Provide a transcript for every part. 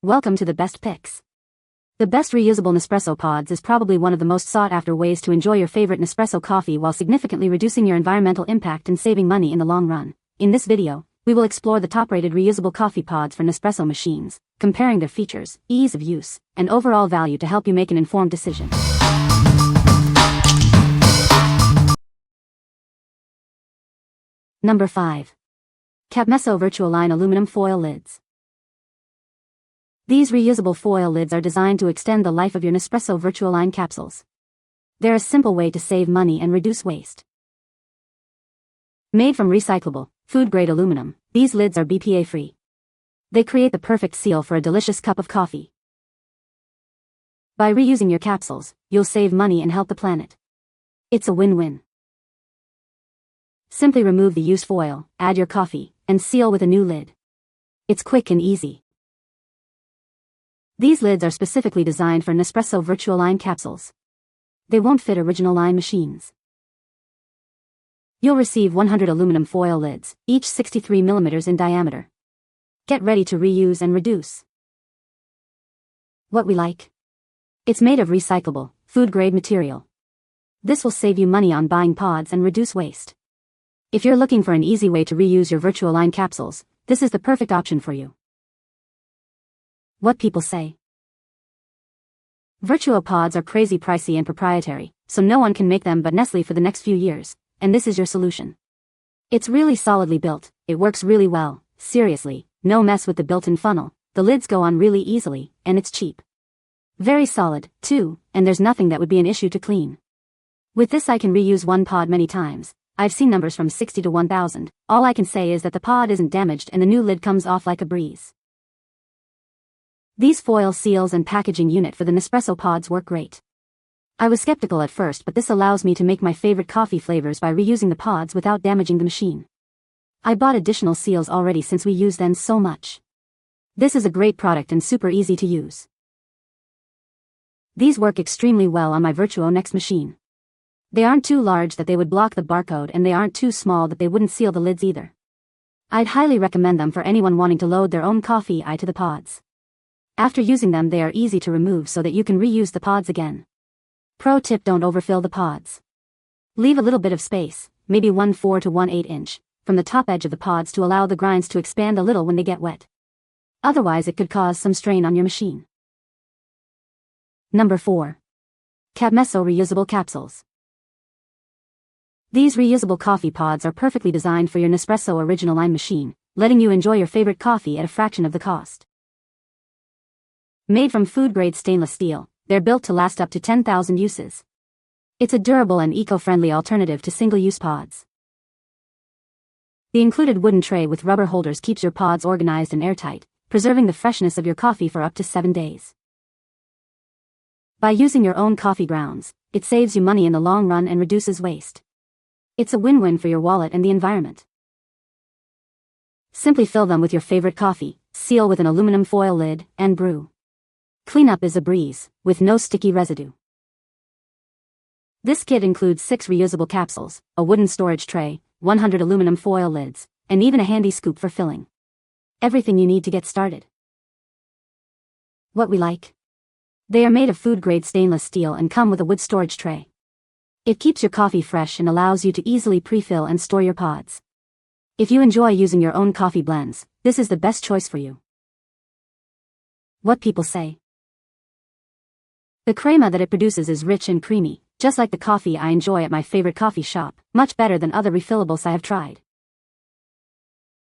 Welcome to the best picks. The best reusable Nespresso pods is probably one of the most sought-after ways to enjoy your favorite Nespresso coffee while significantly reducing your environmental impact and saving money in the long run. In this video, we will explore the top-rated reusable coffee pods for Nespresso machines, comparing their features, ease of use, and overall value to help you make an informed decision. Number 5. CAPMESSO VertuoLine Aluminum Foil Lids. These reusable foil lids are designed to extend the life of your Nespresso VertuoLine capsules. They're a simple way to save money and reduce waste. Made from recyclable, food-grade aluminum, these lids are BPA-free. They create the perfect seal for a delicious cup of coffee. By reusing your capsules, you'll save money and help the planet. It's a win-win. Simply remove the used foil, add your coffee, and seal with a new lid. It's quick and easy. These lids are specifically designed for Nespresso VertuoLine capsules. They won't fit original line machines. You'll receive 100 aluminum foil lids, each 63 mm in diameter. Get ready to reuse and reduce. What we like? It's made of recyclable, food-grade material. This will save you money on buying pods and reduce waste. If you're looking for an easy way to reuse your VertuoLine capsules, this is the perfect option for you. What people say. Vertuo pods are crazy pricey and proprietary, so no one can make them but Nestle for the next few years, and this is your solution. It's really solidly built, it works really well, seriously, no mess with the built-in funnel, the lids go on really easily, and it's cheap. Very solid, too, and there's nothing that would be an issue to clean. With this I can reuse one pod many times. I've seen numbers from 60 to 1000, all I can say is that the pod isn't damaged and the new lid comes off like a breeze. These foil seals and packaging unit for the Nespresso pods work great. I was skeptical at first, but this allows me to make my favorite coffee flavors by reusing the pods without damaging the machine. I bought additional seals already since we use them so much. This is a great product and super easy to use. These work extremely well on my Vertuo Next machine. They aren't too large that they would block the barcode and they aren't too small that they wouldn't seal the lids either. I'd highly recommend them for anyone wanting to load their own coffee to the pods. After using them they are easy to remove so that you can reuse the pods again. Pro tip: don't overfill the pods. Leave a little bit of space, maybe 1/4 to 1/8 inch, from the top edge of the pods to allow the grinds to expand a little when they get wet. Otherwise it could cause some strain on your machine. Number 4. CAPMESSO Reusable Capsules. These reusable coffee pods are perfectly designed for your Nespresso original line machine, letting you enjoy your favorite coffee at a fraction of the cost. Made from food-grade stainless steel, they're built to last up to 10,000 uses. It's a durable and eco-friendly alternative to single-use pods. The included wooden tray with rubber holders keeps your pods organized and airtight, preserving the freshness of your coffee for up to 7 days. By using your own coffee grounds, it saves you money in the long run and reduces waste. It's a win-win for your wallet and the environment. Simply fill them with your favorite coffee, seal with an aluminum foil lid, and brew. Cleanup is a breeze, with no sticky residue. This kit includes 6 reusable capsules, a wooden storage tray, 100 aluminum foil lids, and even a handy scoop for filling. Everything you need to get started. What we like? They are made of food-grade stainless steel and come with a wood storage tray. It keeps your coffee fresh and allows you to easily pre-fill and store your pods. If you enjoy using your own coffee blends, this is the best choice for you. What people say. The crema that it produces is rich and creamy, just like the coffee I enjoy at my favorite coffee shop, much better than other refillables I have tried.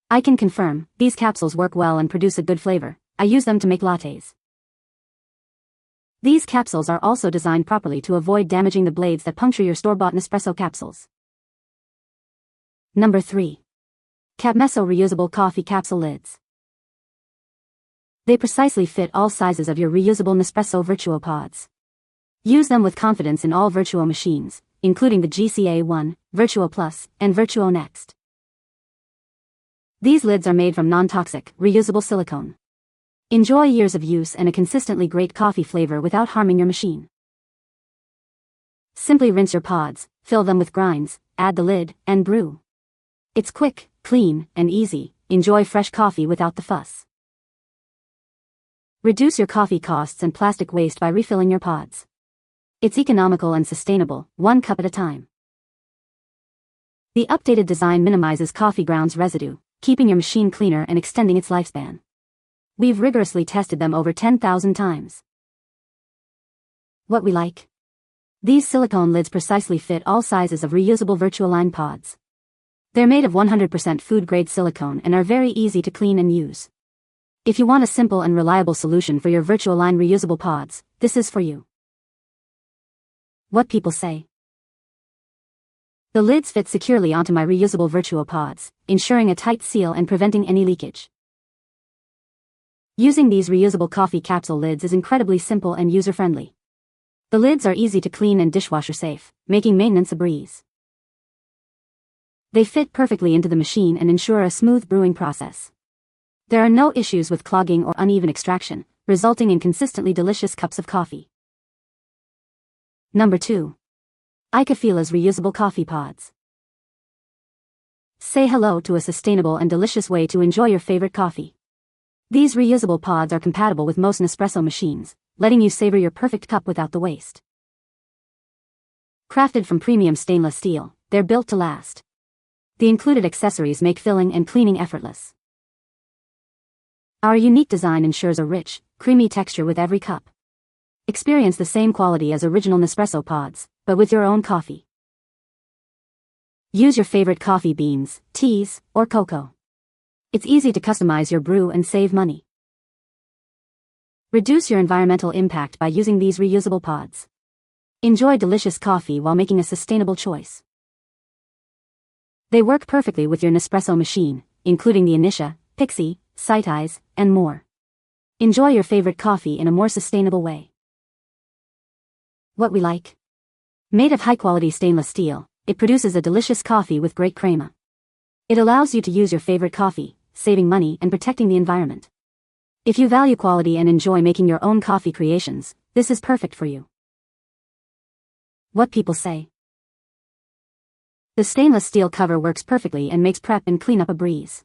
I can confirm, these capsules work well and produce a good flavor. I use them to make lattes. These capsules are also designed properly to avoid damaging the blades that puncture your store-bought Nespresso capsules. Number 3. CAPMESSO Reusable Coffee Capsule Lids. They precisely fit all sizes of your reusable Nespresso Vertuo pods. Use them with confidence in all Vertuo machines, including the GCA1, Vertuo Plus, and Vertuo Next. These lids are made from non-toxic, reusable silicone. Enjoy years of use and a consistently great coffee flavor without harming your machine. Simply rinse your pods, fill them with grinds, add the lid, and brew. It's quick, clean, and easy. Enjoy fresh coffee without the fuss. Reduce your coffee costs and plastic waste by refilling your pods. It's economical and sustainable, 1 cup at a time. The updated design minimizes coffee grounds residue, keeping your machine cleaner and extending its lifespan. We've rigorously tested them over 10,000 times. What we like? These silicone lids precisely fit all sizes of reusable VertuoLine pods. They're made of 100% food-grade silicone and are very easy to clean and use. If you want a simple and reliable solution for your VertuoLine reusable pods, this is for you. What people say. The lids fit securely onto my reusable Vertuo pods, ensuring a tight seal and preventing any leakage. Using these reusable coffee capsule lids is incredibly simple and user-friendly. The lids are easy to clean and dishwasher safe, making maintenance a breeze. They fit perfectly into the machine and ensure a smooth brewing process. There are no issues with clogging or uneven extraction, resulting in consistently delicious cups of coffee. Number 2. iCafilas Reusable Coffee Pods. Say hello to a sustainable and delicious way to enjoy your favorite coffee. These reusable pods are compatible with most Nespresso machines, letting you savor your perfect cup without the waste. Crafted from premium stainless steel, they're built to last. The included accessories make filling and cleaning effortless. Our unique design ensures a rich, creamy texture with every cup. Experience the same quality as original Nespresso pods, but with your own coffee. Use your favorite coffee beans, teas, or cocoa. It's easy to customize your brew and save money. Reduce your environmental impact by using these reusable pods. Enjoy delicious coffee while making a sustainable choice. They work perfectly with your Nespresso machine, including the Initia, Pixie, Sightize, and more. Enjoy your favorite coffee in a more sustainable way. What we like? Made of high-quality stainless steel, it produces a delicious coffee with great crema. It allows you to use your favorite coffee, saving money and protecting the environment. If you value quality and enjoy making your own coffee creations, this is perfect for you. What people say. The stainless steel cover works perfectly and makes prep and cleanup a breeze.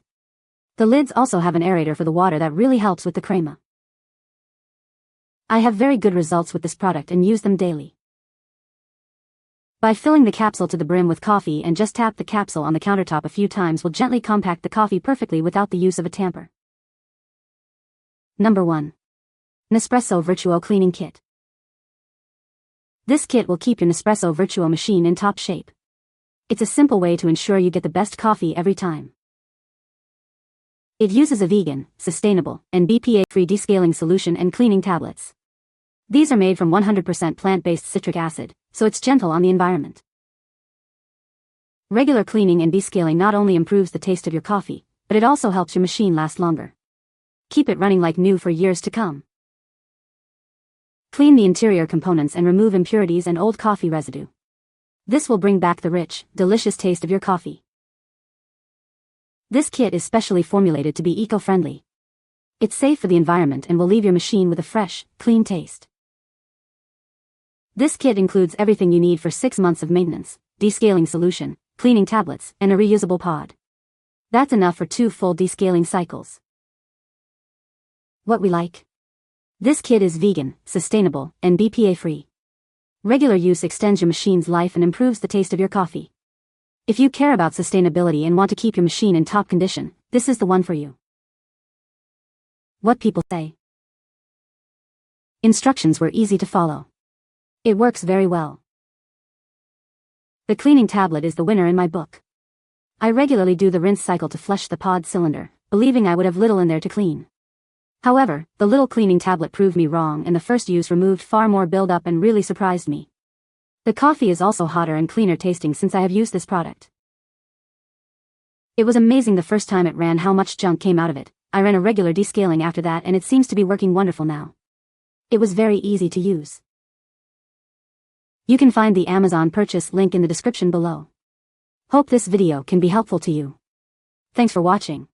The lids also have an aerator for the water that really helps with the crema. I have very good results with this product and use them daily. By filling the capsule to the brim with coffee and just tap the capsule on the countertop a few times will gently compact the coffee perfectly without the use of a tamper. Number 1. Nespresso Vertuo Cleaning Kit. This kit will keep your Nespresso Vertuo machine in top shape. It's a simple way to ensure you get the best coffee every time. It uses a vegan, sustainable, and BPA-free descaling solution and cleaning tablets. These are made from 100% plant-based citric acid, so it's gentle on the environment. Regular cleaning and descaling not only improves the taste of your coffee, but it also helps your machine last longer. Keep it running like new for years to come. Clean the interior components and remove impurities and old coffee residue. This will bring back the rich, delicious taste of your coffee. This kit is specially formulated to be eco-friendly. It's safe for the environment and will leave your machine with a fresh, clean taste. This kit includes everything you need for 6 months of maintenance, descaling solution, cleaning tablets, and a reusable pod. That's enough for 2 full descaling cycles. What we like? This kit is vegan, sustainable, and BPA-free. Regular use extends your machine's life and improves the taste of your coffee. If you care about sustainability and want to keep your machine in top condition, this is the one for you. What people say. Instructions were easy to follow. It works very well. The cleaning tablet is the winner in my book. I regularly do the rinse cycle to flush the pod cylinder, believing I would have little in there to clean. However, the little cleaning tablet proved me wrong and the first use removed far more buildup and really surprised me. The coffee is also hotter and cleaner tasting since I have used this product. It was amazing the first time it ran how much junk came out of it. I ran a regular descaling after that and it seems to be working wonderful now. It was very easy to use. You can find the Amazon purchase link in the description below. Hope this video can be helpful to you. Thanks for watching.